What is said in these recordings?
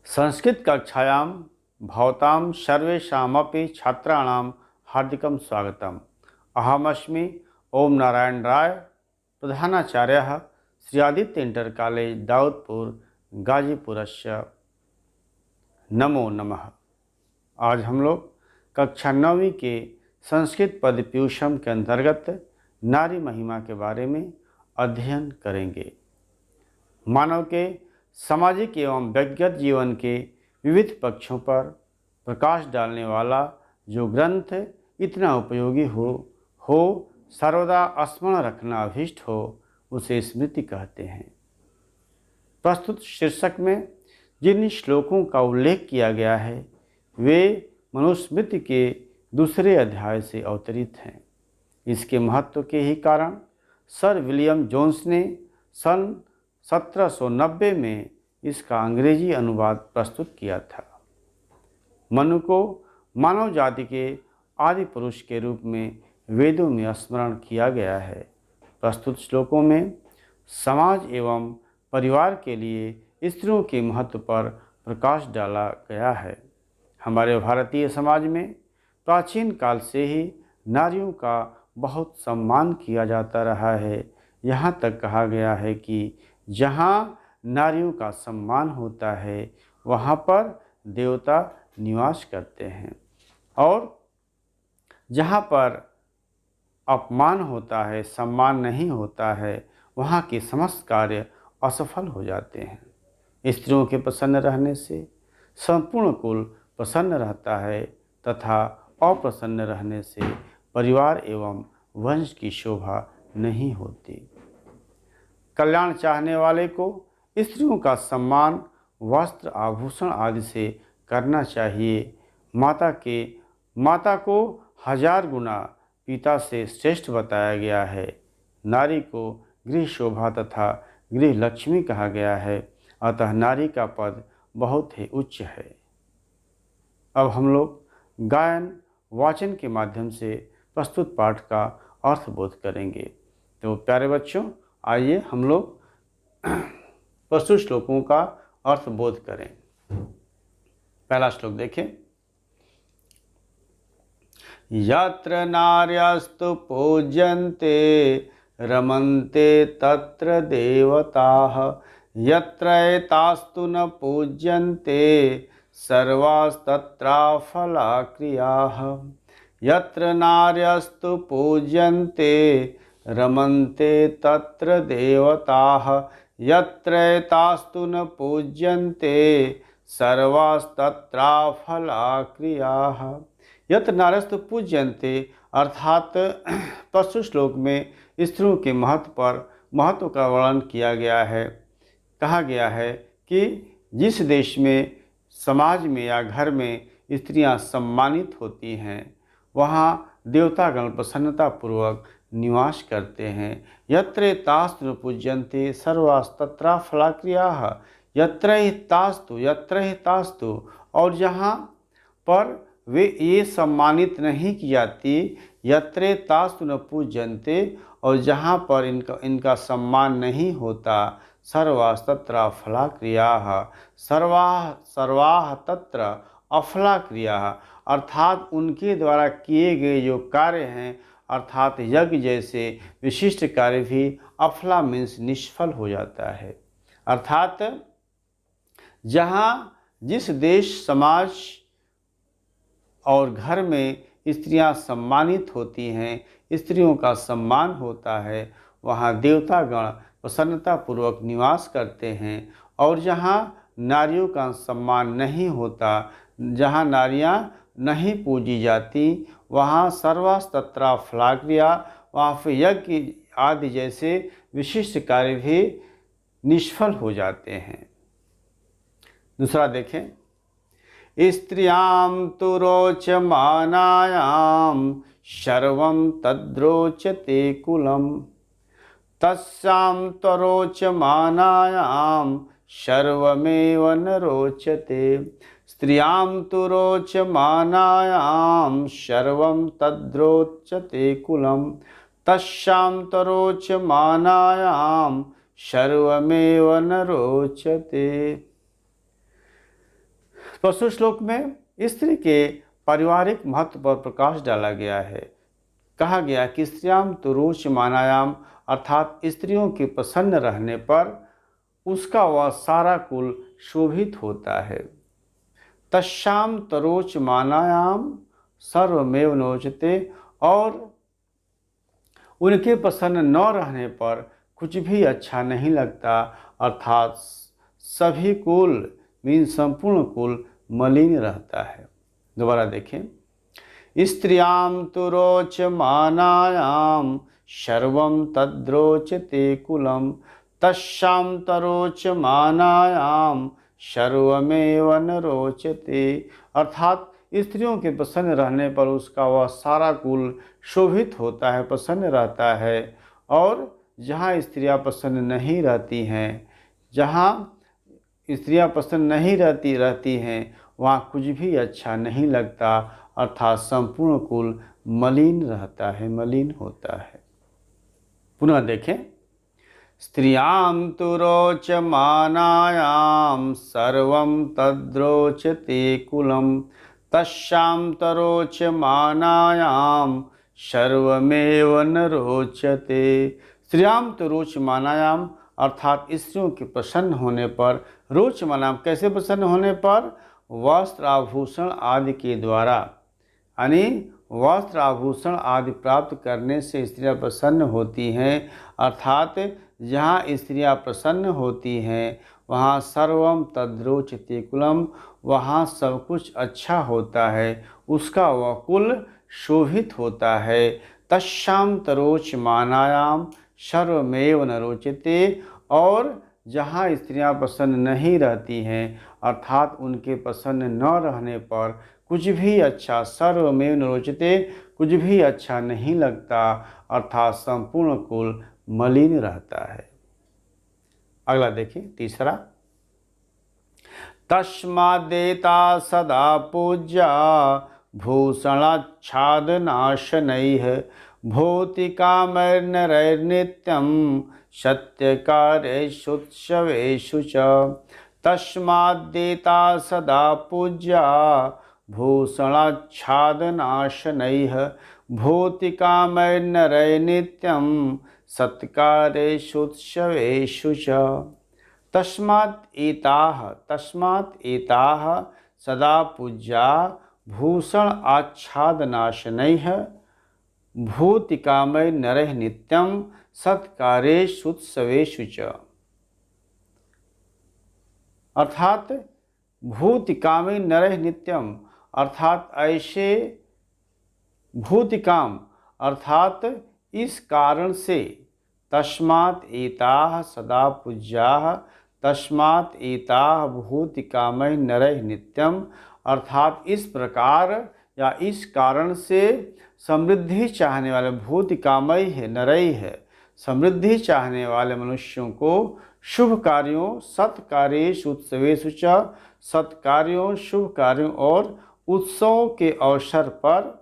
संस्कृत कक्षायां भवतां सर्वेषामपि छात्राणां हार्दिकं स्वागतम्। अहमस्मि ओम नारायण राय, प्रधानाचार्यः श्री आदित्य इंटर कॉलेज दाऊदपुर गाजीपुरस्य। नमो नमः। आज हम लोग कक्षा 9वीं के संस्कृत पद प्यूषम के अंतर्गत नारी महिमा के बारे में अध्ययन करेंगे। मानव के सामाजिक एवं व्यक्तिगत जीवन के विविध पक्षों पर प्रकाश डालने वाला जो ग्रंथ इतना उपयोगी हो सर्वदा स्मरण रखना अभीष्ट हो, उसे स्मृति कहते हैं। प्रस्तुत शीर्षक में जिन श्लोकों का उल्लेख किया गया है वे मनुस्मृति के दूसरे अध्याय से अवतरित हैं। इसके महत्व के ही कारण सर विलियम जोन्स ने सन 1790 में इसका अंग्रेजी अनुवाद प्रस्तुत किया था। मनु को मानव जाति के आदि पुरुष के रूप में वेदों में स्मरण किया गया है। प्रस्तुत श्लोकों में समाज एवं परिवार के लिए स्त्रियों के महत्व पर प्रकाश डाला गया है। हमारे भारतीय समाज में प्राचीन काल से ही नारियों का बहुत सम्मान किया जाता रहा है। यहाँ तक कहा गया है कि जहाँ नारियों का सम्मान होता है वहाँ पर देवता निवास करते हैं, और जहाँ पर अपमान होता है, सम्मान नहीं होता है, वहाँ के समस्त कार्य असफल हो जाते हैं। स्त्रियों के प्रसन्न रहने से संपूर्ण कुल प्रसन्न रहता है तथा अप्रसन्न रहने से परिवार एवं वंश की शोभा नहीं होती। कल्याण चाहने वाले को स्त्रियों का सम्मान वस्त्र आभूषण आदि से करना चाहिए। माता को 1000 गुना पिता से श्रेष्ठ बताया गया है। नारी को गृह शोभा तथा गृह लक्ष्मी कहा गया है, अतः नारी का पद बहुत ही उच्च है। अब हम लोग गायन वाचन के माध्यम से प्रस्तुत पाठ का अर्थबोध करेंगे। तो प्यारे बच्चों, आइए हम लोग प्रस्तुत श्लोकों का अर्थबोध करें। पहला श्लोक देखें। यत्र नार्यस्तु पूज्यन्ते रमन्ते तत्र देवताः, यत्र एतास्तु न पूज्यन्ते सर्वास्तत्राफला क्रियाः। यत्र नार्यस्तु पूज्यन्ते रमन्ते तत्र देवताः, यत्र एतास्तु न पूज्यन्ते सर्वास्तत्राफला क्रियाः। यत्र नार्यस्तु पूज्यन्ते अर्थात प्रस्तुत श्लोक में स्त्रियों के महत्व का वर्णन किया गया है। कहा गया है कि जिस देश में, समाज में या घर में स्त्रियां सम्मानित होती हैं वहाँ देवतागण प्रसन्नतापूर्वक निवास करते हैं। यत्र तास्तु न पूज्यन्ते सर्वास्तत्रा फलाक्रियाः। यत्र ही तास्तु, और जहाँ पर वे ये सम्मानित नहीं की जाती, यत्र तास्तु न पूज्यन्ते, और जहाँ पर इनका सम्मान नहीं होता, सर्वास्तत्रा फलाक्रियाः, सर्वाः तत्र अफला क्रियाः, अर्थात उनके द्वारा किए गए जो कार्य हैं, अर्थात यज्ञ जैसे विशिष्ट कार्य भी अफला मीन्स निष्फल हो जाता है। अर्थात जहाँ जिस देश, समाज और घर में स्त्रियां सम्मानित होती हैं, स्त्रियों का सम्मान होता है, वहाँ देवतागण प्रसन्नतापूर्वक निवास करते हैं। और जहाँ नारियों का सम्मान नहीं होता, जहाँ नारियां नहीं पूजी जाती, वहाँ सर्वास्तत्रा फलाक्रिया, वहाँ पर यज्ञ आदि जैसे विशिष्ट कार्य भी निष्फल हो जाते हैं। दूसरा देखें। स्त्रियां तु रोचमानायां सर्वं तद्रोचते कुलम्, तस्यां त्वरोचमानायां सर्वमेव न रोचते। स्त्रियां तु रोचमानायां सर्वं तद्रोचते कुलम्, तस्यां त्वरोचमानायां सर्वमेव न रोचते। तो षष्ठ श्लोक में स्त्री के पारिवारिक महत्व पर प्रकाश डाला गया है। कहा गया कि स्त्रियाम तो रोचमानायाम, अर्थात स्त्रियों के प्रसन्न रहने पर उसका वह सारा कुल शोभित होता है। तस्याम तरोचमानायाम सर्वमेव नोचते, और उनके प्रसन्न न रहने पर कुछ भी अच्छा नहीं लगता, अर्थात सभी कुल मीन संपूर्ण कुल मलिन रहता है। दोबारा देखें, स्त्रियां तो रोचमानायां सर्वं तद्रोचते कुलम, तस्यां तरोचमानायां सर्वमेव न रोचते। अर्थात स्त्रियों के प्रसन्न रहने पर उसका वह सारा कुल शोभित होता है, प्रसन्न रहता है। और जहाँ स्त्रियाँ प्रसन्न नहीं रहती हैं, जहाँ स्त्रियाँ प्रसन्न नहीं रहती हैं, वहाँ कुछ भी अच्छा नहीं लगता, अर्थात संपूर्ण कुल मलिन रहता है, मलिन होता है। पुनः देखें, स्त्रियां तु रोचमानायां सर्वं तद्रोचते कुलम, तस्यां तरोचमानायां सर्वमेव न रोचते। स्त्रियां तो रोचमानायां, अर्थात स्त्रियों के प्रसन्न होने पर, रोचमानायां कैसे प्रसन्न होने पर, वस्त्र आभूषण आदि के द्वारा, यानी वस्त्र आभूषण आदि प्राप्त करने से स्त्रियां प्रसन्न होती हैं। अर्थात जहाँ स्त्रियां प्रसन्न होती हैं वहाँ सर्वम तद्रोचते कुलम, वहाँ सब कुछ अच्छा होता है, उसका वह कुल शोभित होता है। तस्यां तरोचमानायां सर्वमेव न रोचते, और जहाँ स्त्रियां प्रसन्न नहीं रहती हैं, अर्थात उनके प्रसन्न न रहने पर कुछ भी अच्छा, सर्वमेव न रोचते, कुछ भी अच्छा नहीं लगता, अर्थात संपूर्ण कुल मलिन रहता है। अगला देखिए, तीसरा, तस्मादेता सदा पूज्या भूषणाच्छादनाशनैः भौतिकामैर्नरैर्नित्यं सत्यकार्येषुत्सवेषु च। तस्मादेता सदा पूज्या भूषणाच्छादनाशनैः भौतिकामैर्नरैर्नित्यं सत्कार्येषुत्सवेषु च। तस्मात् एताः सदा पूज्या भूषण आच्छादनाशनैः भूतिकामैर्नरैः नित्यं सत्कार्येषुत्सवेषु च। अर्थात भूतिकामैर्नरैः नित्यम, अर्थात ऐसे भूतिकाम, अर्थात इस कारण से, तस्मात् एताः सदा पूज्याः, तस्मात् एताः भूतिकामैर्नरैः नित्यम, अर्थात इस प्रकार या इस कारण से समृद्धि चाहने वाले, भूतिकामय है, नरई है, समृद्धि चाहने वाले मनुष्यों को शुभ कार्यों, सत्कार्येषु उत्सवेषु च, सत्कार्यों, शुभ कार्यों और उत्सवों के अवसर पर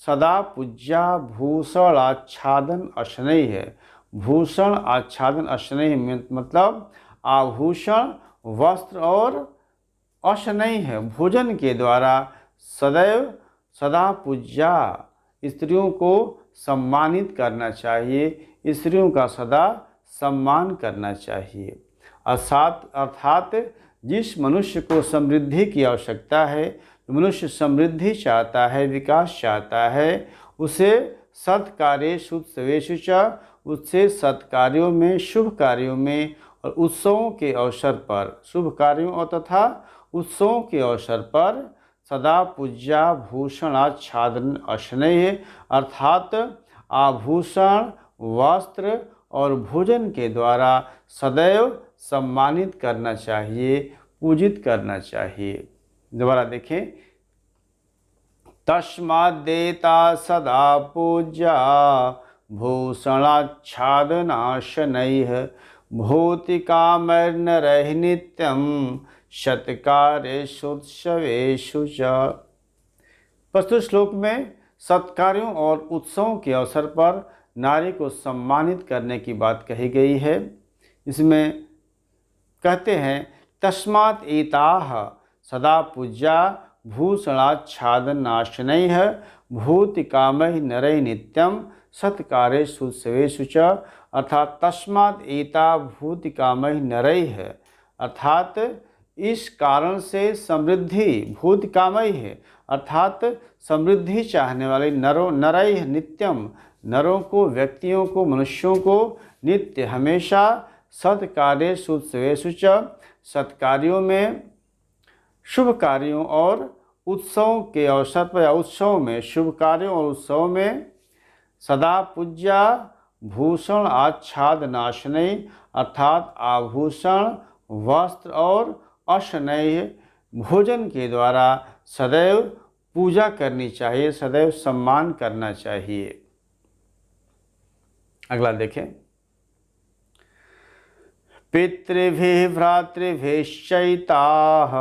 सदा पूज्या भूषण आच्छादन अशनय है। भूषण आच्छादन अशनय मतलब आभूषण, वस्त्र और अशनय है, भोजन के द्वारा सदैव सदा पूज्या, स्त्रियों को सम्मानित करना चाहिए, स्त्रियों का सदा सम्मान करना चाहिए। अर्थात जिस मनुष्य को समृद्धि की आवश्यकता है, मनुष्य समृद्धि चाहता है, विकास चाहता है, उसे सत्कार्येषु उत्सवेषु च, उससे सत्कार्यों में, शुभ कार्यों में और उत्सवों के अवसर पर, शुभ कार्यों और तथा उत्सवों के अवसर पर सदा पूज्या भूषणाच्छादन अशनय, अर्थात आभूषण, वस्त्र और भोजन के द्वारा सदैव सम्मानित करना चाहिए, पूजित करना चाहिए। दोबारा देखें, तस्मादेता सदा पूज्या भूषणाच्छादनाशनैः भौतिकामैर्नरैः नित्यं सत्कार्येषुत्सवेषु च। प्रस्तुत श्लोक में सत्कार्यों और उत्सवों के अवसर पर नारी को सम्मानित करने की बात कही गई है। इसमें कहते हैं, तस्मात् एताः सदा पूज्या भूषणाच्छादनाशनैः भूतिकामैः नरैः नित्यं सत्कार्येषु उत्सवेषु च। अर्थात तस्मात् एता भूतिकामैः नरैः, अर्थात इस कारण से समृद्धि, भूतिकामैः अर्थात समृद्धि चाहने वाले नरैः नित्यम, नरों को, व्यक्तियों को, मनुष्यों को नित्य हमेशा सत्कार्येषु उत्सवेषु च, सत्कार्यों में, शुभ कार्यों और उत्सवों के अवसर पर या उत्सवों में, शुभ कार्यों और उत्सवों में सदा पूज्या भूषण आच्छादनाशनैः, अर्थात आभूषण, वस्त्र और अशनैः, भोजन के द्वारा सदैव पूजा करनी चाहिए, सदैव सम्मान करना चाहिए। अगला देखें। पितृभिः भ्रातृभिश्चैताः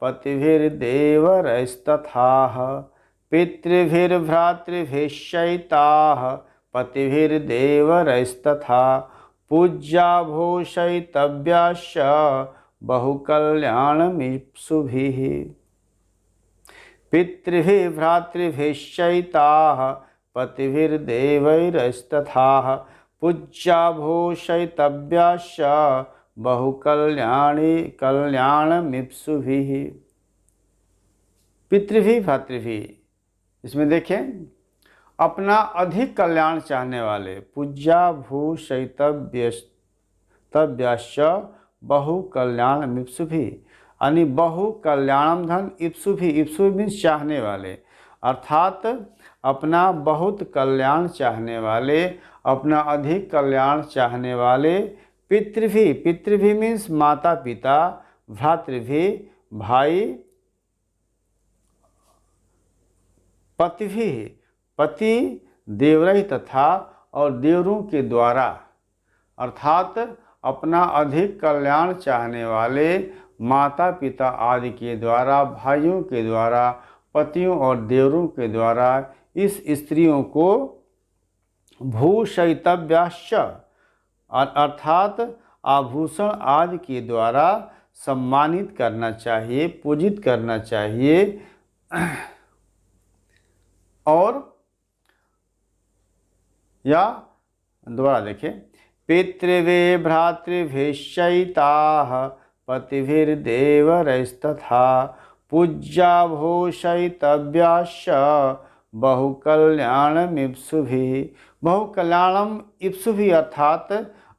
पतिभिर्देवरैस्तथाः, पितृभिर्भ्रातृभिश्चैताः पतिभिर्देवरैस्तथा, पूज्या भूषयितव्याश्च बहुकल्याणमीप्सुभिः। पितृभिः भ्रातृभिश्चैताः पतिभिर्देवैरस्तथा, पूज्या भूषयितव्याश्च बहुकल्याणमीप्सुभिः। पितृभिः भ्रातृभिः, इसमें देखें अपना अधिक कल्याण चाहने वाले, पूज्या भूषयितव्याश्च बहुकल्याणमीप्सुभिः, यानी बहु कल्याणम धन इप्सुभिः, इप्सु मीन्स चाहने वाले, अर्थात अपना बहुत कल्याण चाहने वाले, अपना अधिक कल्याण चाहने वाले। पितृभिः, पितृभिः मीन्स माता पिता, भ्रातृभिः भाई, पतिभिः पति, देवरैः तथा और देवरों के द्वारा, अर्थात अपना अधिक कल्याण चाहने वाले माता पिता आदि के द्वारा, भाइयों के द्वारा, पतियों और देवरों के द्वारा इस स्त्रियों को भूषयितव्याश्च, अर्थात आभूषण आदि के द्वारा सम्मानित करना चाहिए, पूजित करना चाहिए। और या दोबारा देखें, पितृभिः भ्रातृभिश्चैताः पतिभिर्देवरैस्तथा, पूज्या भूषयितव्याश्च बहुकल्याणमीप्सुभिः। बहुकल्याणम इप्सुभिः अर्थात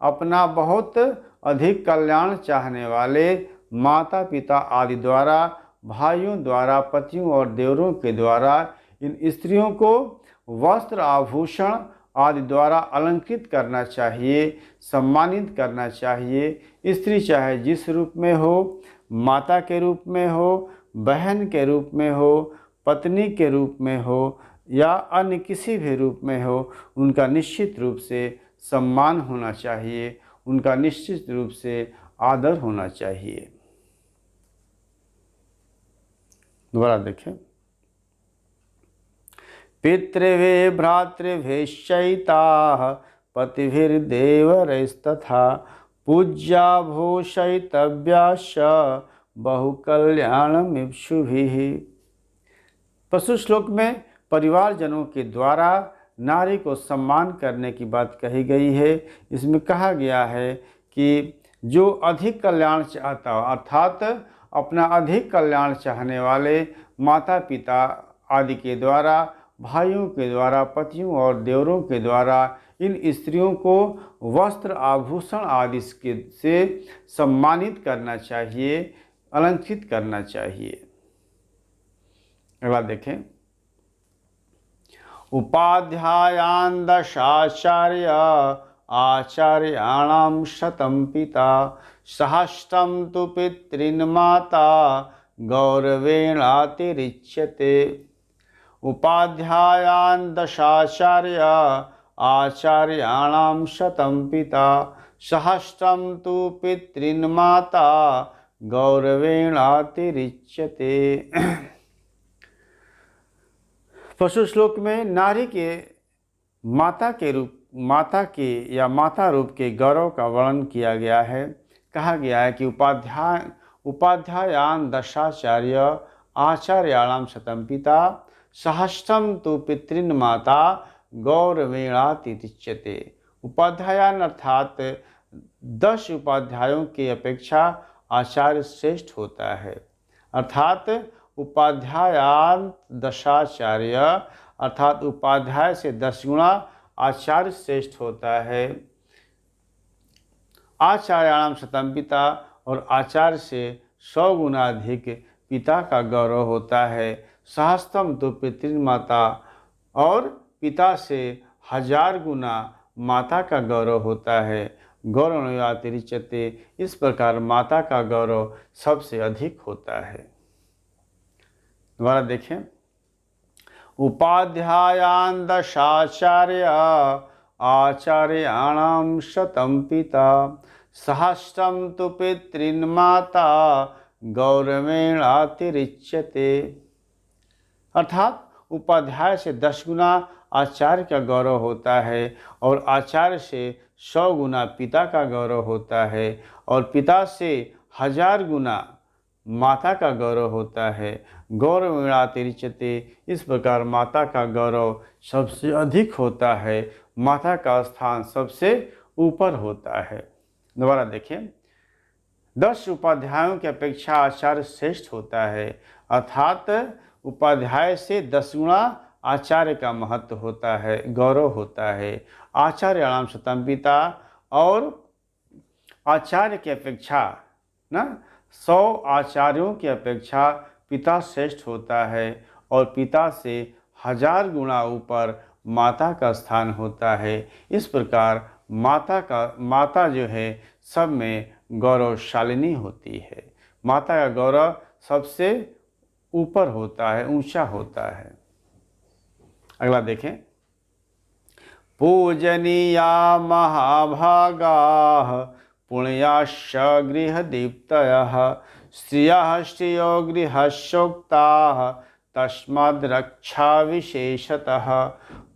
अपना बहुत अधिक कल्याण चाहने वाले माता पिता आदि द्वारा, भाइयों द्वारा, पतियों और देवरों के द्वारा इन स्त्रियों को वस्त्र आभूषण आदि द्वारा अलंकृत करना चाहिए, सम्मानित करना चाहिए। स्त्री चाहे जिस रूप में हो, माता के रूप में हो, बहन के रूप में हो, पत्नी के रूप में हो या अन्य किसी भी रूप में हो, उनका निश्चित रूप से सम्मान होना चाहिए, उनका निश्चित रूप से आदर होना चाहिए। दोबारा देखें। पितृभिः भ्रातृभिश्चैताः पतिभिर्देवरैस्तथा, पूज्या भूषयितव्याश्च बहुकल्याणमीप्सुभिः। पशु श्लोक में परिवारजनों के द्वारा नारी को सम्मान करने की बात कही गई है। इसमें कहा गया है कि जो अधिक कल्याण चाहता हो, अर्थात अपना अधिक कल्याण चाहने वाले माता पिता आदि के द्वारा, भाइयों के द्वारा, पतियों और देवरों के द्वारा इन स्त्रियों को वस्त्र आभूषण आदि से सम्मानित करना चाहिए, अलंकृत करना चाहिए। अगला देखें। उपाध्यायान् दशाचार्य आचार्याणां शतं पिता, सहस्रं तु पितॄन् माता गौरवेणातिरिच्यते। उपाध्यायान् दशाचार्य आचार्याणां शतं पिता, सहस्रं तु पितॄन् माता गौरवेणातिरिच्यते। पशु श्लोक में नारी के माता के रूप के गौरव का वर्णन किया गया है। कहा गया है कि उपाध्यायान दशाचार्य आचार्याणाम शतम पिता सहस्त्रम तो पितृन माता गौरवेणातिरिच्यते। उपाध्यायान अर्थात 10 उपाध्यायों की अपेक्षा आचार्य श्रेष्ठ होता है। अर्थात उपाध्यायान दशाचार्य अर्थात उपाध्याय से 10 गुना आचार्य श्रेष्ठ होता है। आचार्याणाम शतम पिता और आचार्य से 100 गुना अधिक पिता का गौरव होता है। सहस्त्रम तो पितृमाता और पिता से 1000 गुना माता का गौरव होता है। गौरवातिरिच्यते, इस प्रकार माता का गौरव सबसे अधिक होता है। दोबारा देखें, उपाध्यायान दशाचार्य आचार्याणाम शतम पिता सहस्त्रम तु पितृन माता गौरवेणातिरिच्यते। अर्थात उपाध्याय से 10 गुना आचार्य का गौरव होता है और आचार्य से 100 गुना पिता का गौरव होता है और पिता से 1000 गुना माता का गौरव होता है। गौरवेणातिरिच्यते, इस प्रकार माता का गौरव सबसे अधिक होता है, माता का स्थान सबसे ऊपर होता है। दोबारा देखें, 10 उपाध्यायों की अपेक्षा आचार्य श्रेष्ठ होता है। अर्थात उपाध्याय से 10 गुना आचार्य का महत्व होता है, गौरव होता है। आचार्याणाम शतम पिता और आचार्य की अपेक्षा 100 आचार्यों की अपेक्षा पिता श्रेष्ठ होता है और पिता से 1000 गुना ऊपर माता का स्थान होता है। इस प्रकार माता जो है सब में गौरवशालिनी होती है। माता का गौरव सबसे ऊपर होता है, ऊंचा होता है। अगला देखें, पूजनीया महाभागाः पुण्याश्च गृहदीप्तयः श्रियः श्रियो गृहशोक्ताः तस्माद् रक्षा विशेषतः।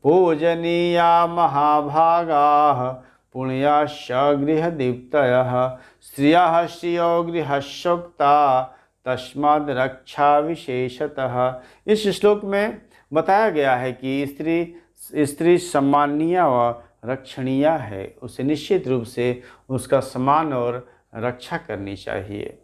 पूजनीया महाभागाः पुण्याश्च गृहदीप्तयः श्रियः श्रियो गृहशोक्ताः तस्माद् रक्षा विशेषतः। इस श्लोक में बताया गया है कि स्त्री सम्माननीय व रक्षणीय है, उसे निश्चित रूप से उसका सम्मान और रक्षा करनी चाहिए।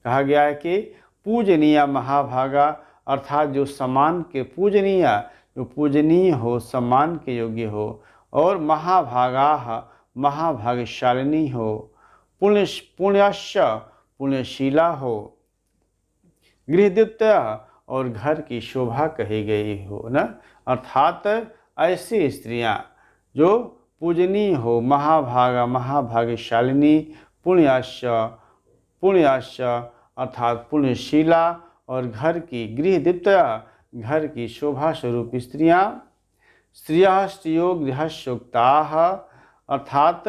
कहा गया है कि पूजनीय महाभागा अर्थात जो सम्मान के पूजनीय, जो पूजनीय हो, सम्मान के योग्य हो, और महाभागा महाभाग्यशालिनी हो, पुण्यश्च पुण्यशीला हो, गृहदीप्तय और घर की शोभा कही गई हो न। अर्थात ऐसी स्त्रियां जो पूजनीय हो, महाभागा महाभाग्यशालिनी, पुण्याश्च अर्थात पुण्यशीला और घर की गृहदीप्तय घर की शोभा स्वरूप स्त्रियां। स्त्रियः स्त्रियो गृहशोक्ताः अर्थात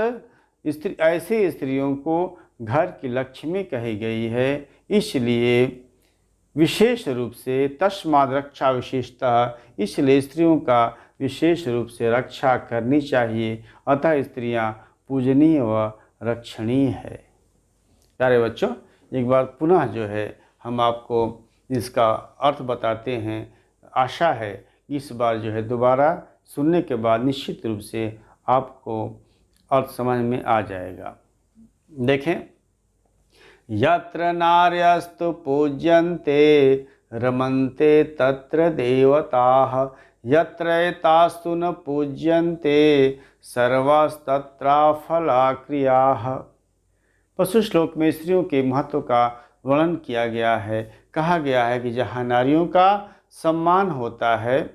ऐसी स्त्रियों को घर की लक्ष्मी कही गई है, इसलिए विशेष रूप से तस्माद् रक्षा विशेषतः, इसलिए स्त्रियों का विशेष रूप से रक्षा करनी चाहिए। अतः स्त्रियां पूजनीय व रक्षणीय है। प्यारे बच्चों, एक बार पुनः जो है हम आपको इसका अर्थ बताते हैं। आशा है इस बार जो है दोबारा सुनने के बाद निश्चित रूप से आपको अर्थ समझ में आ जाएगा। देखें, यत्र नार्यस्तु पूज्यन्ते रमन्ते तत्र देवताः यत्र एतास्तु न पूज्यन्ते सर्वस्तत्राफलाक्रियाः। पशु श्लोक में स्त्रियों के महत्व का वर्णन किया गया है। कहा गया है कि जहाँ नारियों का सम्मान होता है,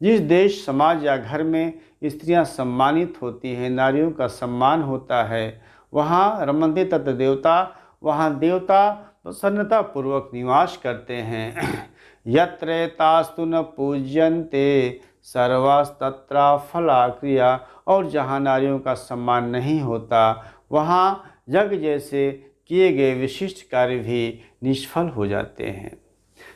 जिस देश समाज या घर में स्त्रियां सम्मानित होती हैं, नारियों का सम्मान होता है, वहाँ रमन्ते तत्र देवता, वहाँ देवता प्रसन्नता पूर्वक निवास करते हैं। यत्र एतास्तु न पूज्यन्ते सर्वस्तत्राफलाक्रिया, और जहाँ नारियों का सम्मान नहीं होता वहाँ यज्ञ जैसे किए गए विशिष्ट कार्य भी निष्फल हो जाते हैं।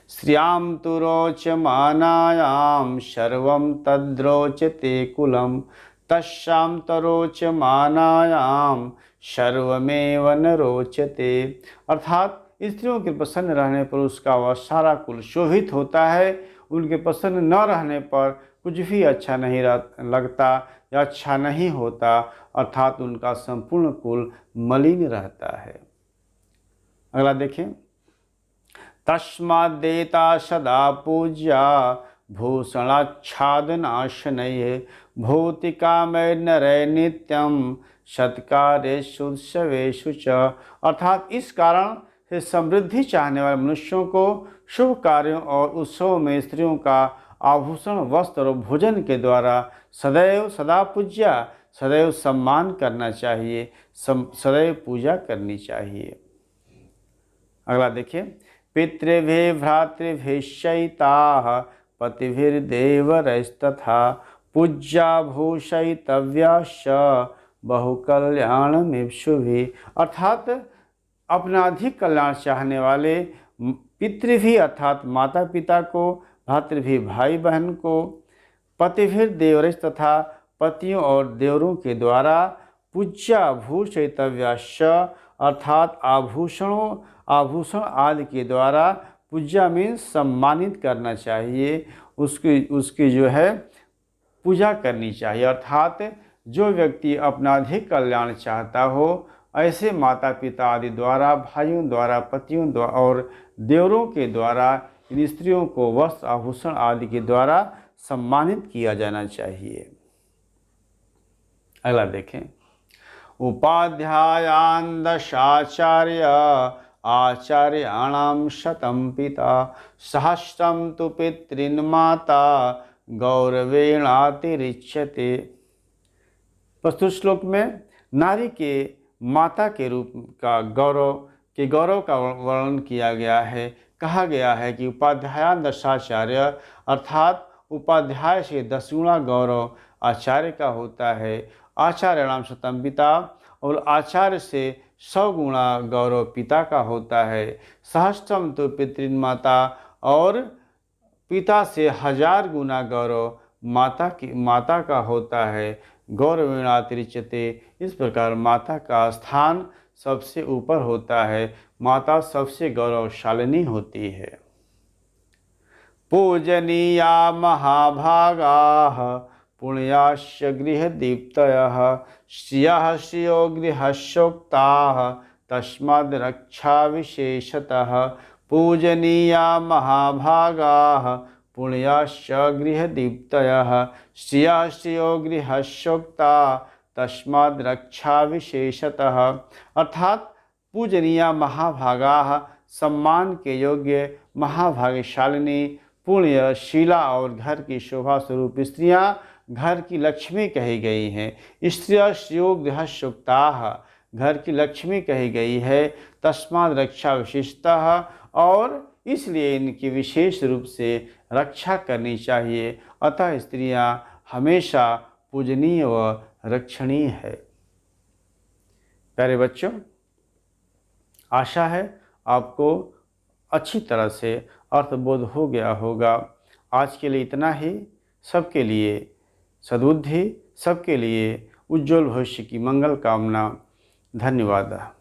श्रियां तु रोचमानायां सर्वं तद्रोचते कुलं तस्यां तरोचमानायां सर्वमेव न रोचते। अर्थात स्त्रियों के प्रसन्न रहने पर उसका वह सारा कुल शोभित होता है। उनके प्रसन्न न रहने पर कुछ भी अच्छा नहीं लगता या अच्छा नहीं होता, अर्थात उनका संपूर्ण कुल मलिन रहता है। अगला देखें, तस्माद्देता सदा पूज्या भूषणाच्छादनाशनये भौतिकामय नरे नित्यम सत्कार्येषु उत्सवेषु च। अर्थात इस कारण से समृद्धि चाहने वाले मनुष्यों को शुभ कार्यों और उत्सव में स्त्रियों का आभूषण, वस्त्र और भोजन के द्वारा सदैव सदा पूज्या, सदैव सम्मान करना चाहिए, सदैव पूजा करनी चाहिए। अगला देखिए, पितृभ्य भ्रातृभ्यश्चैताः पतिभिर्देवरैस्तथा पूज्या भूषयितव्याश्च बहुकल्याणमीप्सुभिः। अर्थात अपना अधिक कल्याण चाहने वाले पितृभि अर्थात माता पिता को, भ्रातृभि भाई बहन को, पतिभिर्देवरैश्च तथा पतियों और देवरों के द्वारा पूज्या भूषयितव्याश्च अर्थात आभूषण आदि के द्वारा पूज्या मीन्स सम्मानित करना चाहिए, उसकी जो है पूजा करनी चाहिए। अर्थात जो व्यक्ति अपना अधिक कल्याण चाहता हो, ऐसे माता पिता आदि द्वारा, भाइयों द्वारा, पतियों द्वारा और देवरों के द्वारा इन स्त्रियों को वस्त्र, आभूषण आदि के द्वारा सम्मानित किया जाना चाहिए। अगला देखें, उपाध्यायान् दशाचार्य आचार्याणां शतं पिता सहस्रं तु पितॄन् माता गौरवेणातिरिच्यते। प्रस्तुत श्लोक में नारी के माता के रूप का गौरव का वर्णन किया गया है। कहा गया है कि उपाध्यायान् दशाचार्य अर्थात उपाध्याय से 10 गुणा गौरव आचार्य का होता है। आचार्याणां शतं पिता और आचार्य से 100 गुणा गौरव पिता का होता है। सहस्त्रम तो पितॄन् माता और पिता से 1000 गुना गौरव माता का होता है। गौरवेणातिरिच्यते, इस प्रकार माता का स्थान सबसे ऊपर होता है, माता सबसे गौरवशालिनी होती है। पूजनीया महाभागाः पुण्याश्च गृहदीप्तयः श्रियः श्रियो गृहस्योक्ताः तस्माद् रक्षा विशेषतः। पूजनीया महाभागाः पुण्याश्च गृहदीप्तयः श्रियः श्रियो गृहस्योक्ताः तस्माद् रक्षा विशेषतः। अर्थात पूजनीया महाभागाः सम्मान के योग्य, महाभाग्यशालिनी, पुण्य, शीला और घर की शोभा स्वरूप स्त्रियां घर की लक्ष्मी कही गई हैं। स्त्रियः श्रियो गृहस्योक्ताः घर की लक्ष्मी कही गई है। तस्माद् रक्षा विशेषतः, और इसलिए इनकी विशेष रूप से रक्षा करनी चाहिए। अतः स्त्रियां हमेशा पूजनीय व रक्षणीय है। प्यारे बच्चों, आशा है आपको अच्छी तरह से अर्थबोध हो गया होगा। आज के लिए इतना ही। सबके लिए सद्बुद्धि, सबके लिए उज्जवल भविष्य की मंगल कामना। धन्यवाद।